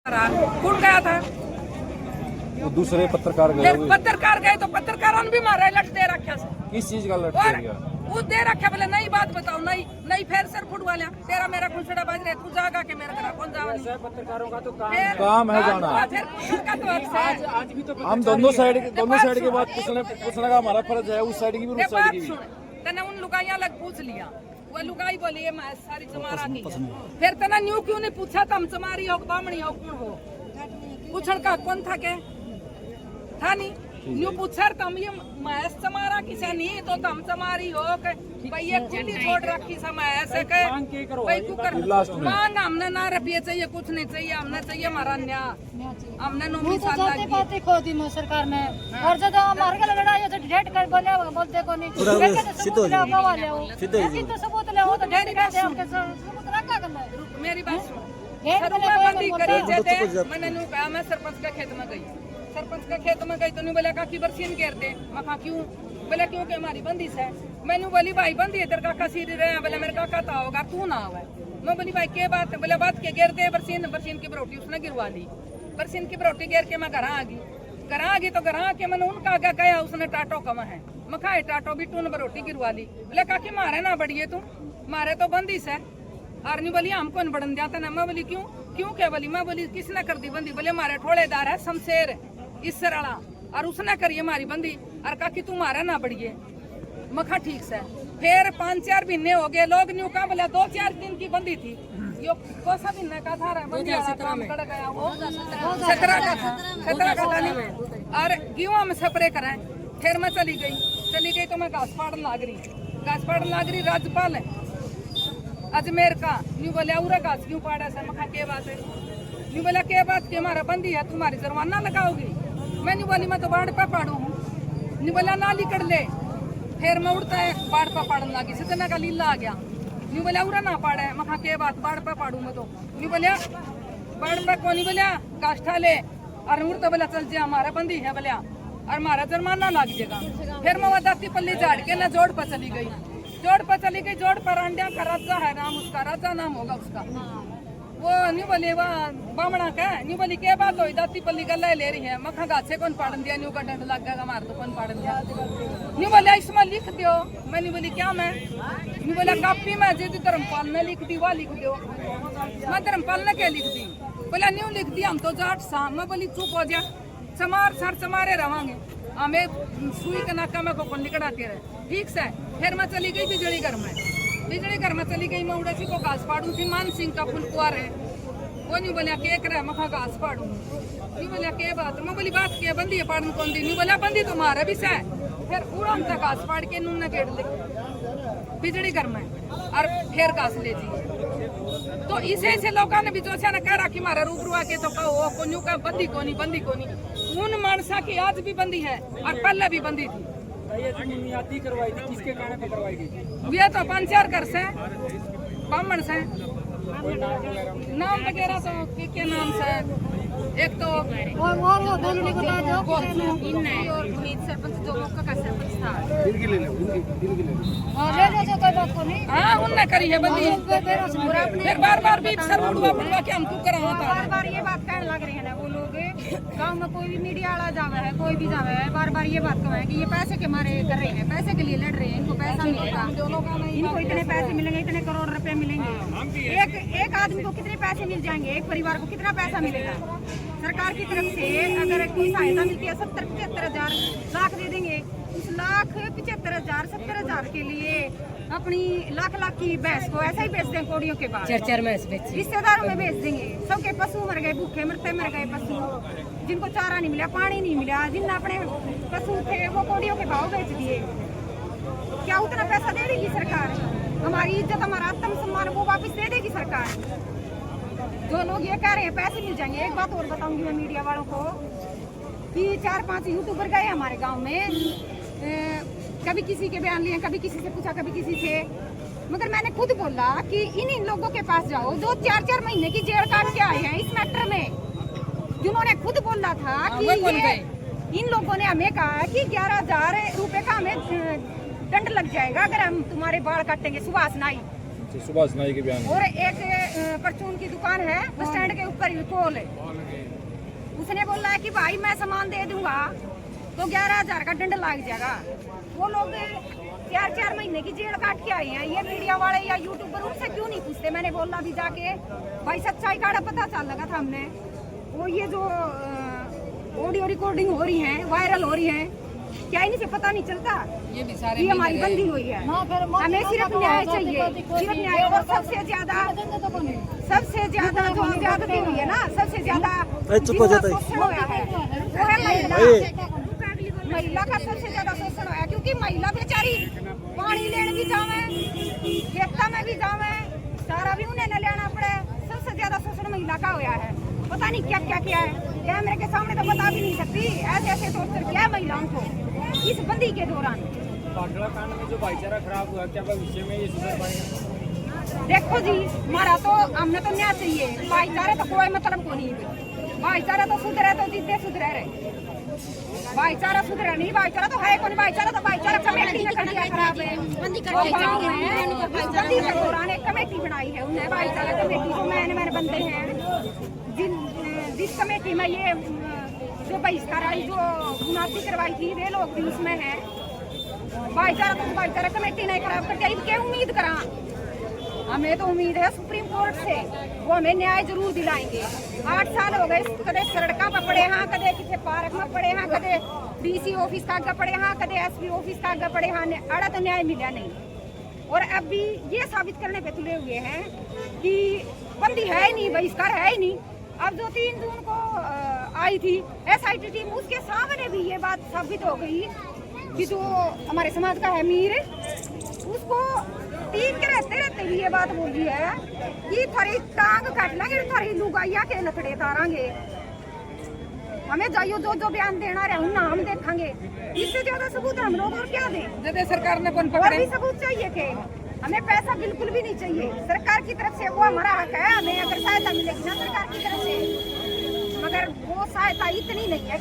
कौन गया था? वो दूसरे पत्रकार गए। पत्रकार गए तो पत्रकारों ने भी मारा लट दे रखा से। किस चीज का लट दे गया? वो दे रखा बोले नई बात बताओ, नई फेर सर फुट वाला तेरा मेरा खुशड़ा बाज रहे तू जागा के मेरे घर कौन जावा नहीं। पत्रकारों का तो काम है जाना। आज भी तो हम दोनों साइड के बात पूछने का हमारा फर्ज है, उस साइड की भी उस साइड की भी। तना उन लुगाइयां लग पूछ लिया, वो लुगाई बोली ये मैं सारी चमारा की है। फिर तना न्यू क्यों नहीं पूछा तुम चमारी हो बामणी हो कौन हो? पूछण का कौन था के था नहीं न्यू पूछर तुम ये मैस चमारा किसे नहीं तो तुम चमारी हो के भाई एक चिट्ठी छोड़ रखी सा मैं ऐसे के भाई कुकर मांग हमने ना रुपये चाहिए कुछ नहीं चाहिए, हमने चाहिए हमारा न्याय। हमने नो मिसाल लगी बातें खो दी मो सरकार ने और जब हमारे का लड़ाई है तो डेट कर बोले बोलते को नहीं सीधो गवा ले हो सीधो सबूत ले हो तो डेट कर दे हमके सबूत रखा करना है। मेरी बात सुन बंदी करी जेते मैंने नु कहा मैं सरपंच का खेत में गई, सरपंच का खेत में गई तो नु बोला काकी बरसीन घेरते मैं क्यों बोले क्योंकि हमारी बंदिश है। मैंने बोली भाई बंदी है तेरे काका सीरी रहे बोले मेरे काका तो होगा तू ना आवे। मैं बोली भाई के बात है? बोले बात के घेरते बरसीन की बरोटी उसने गिरवा ली, बरसीन की बरोटी घेर के मैं घर आ गई तो घर आके मैंने उनका आगे कहा उसने टाटो कमा है मैं खाए टाटो भी टून बरोटी गिरवा ली। बोले काकी मारे ना बढ़िए तू मारे तो बंदिश है और नहीं बोली हमको न बढ़न जाता ना। मैं बोली क्यों क्या बोली? मैं बोली किसने कर दी बंदी? बोले हमारे ठोड़ेदार है शमशेर इस सरला और उसने करी हमारी बंदी और काकी तू मारा ना बढ़िए। मखा ठीक से फिर 5-4 महीने हो गए लोग न्यू का बोला 2-4 दिन की बंदी थी यो कोसा महीने का था बंदी वाला काम कर गया वो 17 का था नहीं और गेहूं में स्प्रे कराए। फिर मैं चली गई तो मैं घास पाड़न लाग रही राज्यपाल है अजमेर का न्यू बोलिया उरा घास क्यों पाड़ा से? मखा के बात है? न्यू बोला के बात की हमारा बंदी है तुम्हारी जुर्माना लगाओगी? मैं न्यू बोली मैं तो बाढ़ पे पाड़ू हूँ। न्यू बोला नाली कर ले। फिर मैं उड़ता है बाढ़ पे पाड़न लगी सितना का लीला आ गया। न्यू बोला उरा ना पाड़ा है मखा के बात बाढ़ पे पाड़ू मैं तो न्यू बोलिया बाढ़ पे कौन बोलिया काष्ठा ले और उड़ता बोला चल जा हमारा बंदी है बोलिया और हमारा जुर्माना लग जाएगा। फिर मैं दाती पल्ली झाड़ के ना जोड़ पर चली गई जोड़ पर अंडिया का राजा है नाम उसका, राजा नाम होगा उसका। वो नहीं बोली वह बामणा का नहीं बोली क्या बात हो दाती पल्ली गला ले रही है मखा गाछे कौन पाड़न दिया न्यू का डंड लग गया हमारे तो कौन पाड़न दिया नहीं बोला इसमें लिख दो। मैं नहीं बोली क्या मैं नहीं बोला कापी में जी धर्मपाल ने लिख दी वह लिख दो। मैं धर्मपाल ने क्या लिख दी? बोला न्यू लिख दी हम तो जाट सा। मैं बोली चुप हो जा चमारे रवांगे हमें सुई के नाका में को निकड़ाते रहे ठीक से। फिर मैं चली गई बिजली घर में चली गई। मैं उड़ासी को घास पाड़ू थी मान सिंह का फुल कुआर है वो नहीं बोलिया के करे मखा घास पाड़ू नहीं बोलिया के बात? मैं बोली बात के बंदी है पाड़न कौन दी? नहीं बोला बंदी तुम्हारा भी से। फिर उड़ान तक घास पाड़ के नून ने गेड़ ले बिजली घर में और फिर घास ले दी। तो इसे लोगों ने बिचौसिया ने कह रहा कि हमारा रूबरू आके तो कहो कोन्यू का बंदी कोनी उन मानसा की आज भी बंदी है और पहले भी बंदी थी। बुनियादी करवाई थी किसके कारण पे करवाई गई? ये तो 5-4 घर से बामण से नाम वगैरह तो के नाम से एक तो और वो बोलने को दो और पुनीत सरपंच जो मौका का सरपंच था ले ले जो कोई बात को नहीं। हाँ उनने करी है बंदी। फिर बार भी सर बुड़वा के हम तू करा था बार ये बात कहने लग रहे हैं ना वो लोग गांव में कोई भी मीडिया वाला जावा है कोई भी जावा है बार ये बात कहा है कि ये पैसे के मारे कर रहे हैं पैसे के लिए लड़ रहे हैं इनको पैसा मिलेगा इनको इतने पैसे मिलेंगे इतने करोड़ रुपए मिलेंगे। एक आदमी को कितने पैसे मिल जाएंगे? एक परिवार को कितना पैसा मिलेगा? सरकार की तरफ से अगर कोई सहायता मिलती है 70-75 लाख दे देंगे उस 1,75,000-70,000 के लिए अपनी लाख की भैंस को ऐसा ही बेच दें कोड़ियों के बाद 4 भैंस रिश्तेदारों में बेच देंगे। सबके पशु मर गए भूखे मर गए पशु जिनको चारा नहीं मिला पानी नहीं मिला जिन अपने पशु थे वो कोड़ियों के भाव बेच दिए। क्या उतना पैसा दे देगी सरकार? हमारी इज्जत हमारा आत्म सम्मान वो वापस दे देगी सरकार? जो लोग ये कह रहे हैं पैसे मिल जाएंगे। एक बात और बताऊंगी मैं मीडिया वालों को कि 4-5 यूट्यूबर गए हमारे गांव में कभी किसी के बयान लिए कभी किसी से पूछा कभी किसी से मगर मैंने खुद बोला कि इन लोगों के पास जाओ जो 4-4 महीने की जेल काट के आए हैं इस मैटर में जिन्होंने खुद बोला था कि ये इन लोगों ने हमें कहा कि 11,000 रुपए का हमें दंड लग जाएगा अगर हम तुम्हारे बाल काटेंगे। सुभाष नाई के बयान और एक परचून की दुकान है, बस स्टैंड के ऊपर ही पोल है। उसने बोला है कि भाई मैं सामान दे दूंगा तो 11,000 का दंड लग जाएगा। वो लोग 4-4 महीने की जेल काट के आए हैं। ये मीडिया वाले या यूट्यूबर उनसे क्यों नहीं पूछते? मैंने बोला भी जाके, भाई सच्चाई का पता चल लगा था हमने। वो ये जो ऑडियो रिकॉर्डिंग हो रही है, वायरल हो रही है, क्या इन्हीं से पता नहीं चलता? ये भी सारे ये हमारी बंदी हुई है। हमें सिर्फ न्याय चाहिए, सिर्फ न्याय। और सबसे ज्यादा जो ज्यादती हुई है ना, सबसे ज्यादा शोषण हुआ है वो है महिला का सबसे ज्यादा शोषण हुआ है। क्योंकि महिला बेचारी पानी लेने भी जावे, खेता में भी जावे, सारा भी उन्हें न लेना पड़े। सबसे ज्यादा शोषण महिला का हुआ है। पता नहीं क्या क्या किया है, कैमरे के सामने तो बता भी नहीं सकती। ऐसे ऐसे टॉर्चर किया है महिलाओं को इस बंदी के दौरान। भाखड़ा कांड में जो भाईचारा खराब हुआ, क्या भविष्य में ये सुधर पाएगा? देखो जी, हमारा तो हमने तो न्याय चाहिए। भाईचारे तो कोई मतलब को नहीं। भाईचारा तो सुधरे तो जिद्दे सुधरे रहे। भाईचारा सुधरा नहीं, भाईचारा तो है कौन? भाईचारा कमेटी ने कर दिया खराब है। बंदी के दौरान एक कमेटी बनाई है उन्हें, भाईचारा कमेटी, जो मैंने बंदे हैं जिस कमेटी में ये जो बहिष्कार जो मुनादी करवाई थी, वे लोग भी उसमें हैं। भाईचारा कमेटी ने खराब कर दिया। क्या उम्मीद करा? हमें तो उम्मीद है सुप्रीम कोर्ट से, वो हमें न्याय जरूर दिलाएंगे। 8 साल हो गए, कदे सड़कों पर पड़े हाँ, कदे किसी पार्क में पड़े हाँ, कदे डीसी ऑफिस का आगे पड़े हाँ, कदे एसपी ऑफिस का आगे पड़े हाँ, अड़ा तो न्याय मिला नहीं। और अब भी ये साबित करने पे तुले हुए हैं कि बंदी है ही नहीं, बहिष्कार है ही नहीं। अब जो 3 जून को आई थी SIT टीम, उसके सामने भी ये बात साबित हो गई कि जो हमारे समाज का है मीर, उसको टीम के रहते भी ये बात बोली है कि थारी टांग काट लेंगे, थारी लुगाइया के लकड़े तारांगे। हमें जाइयो जो बयान देना रहे उन्ना हम देखेंगे। इससे ज्यादा सबूत हम लोग और क्या दें? जब सरकार ने कौन और पकड़े? भी सबूत चाहिए थे। हमें पैसा बिल्कुल भी नहीं चाहिए सरकार की तरफ से, वो हमारा हक है। हमें अगर सहायता मिलेगी ना सरकार की तरफ से, मगर वो सहायता इतनी नहीं है।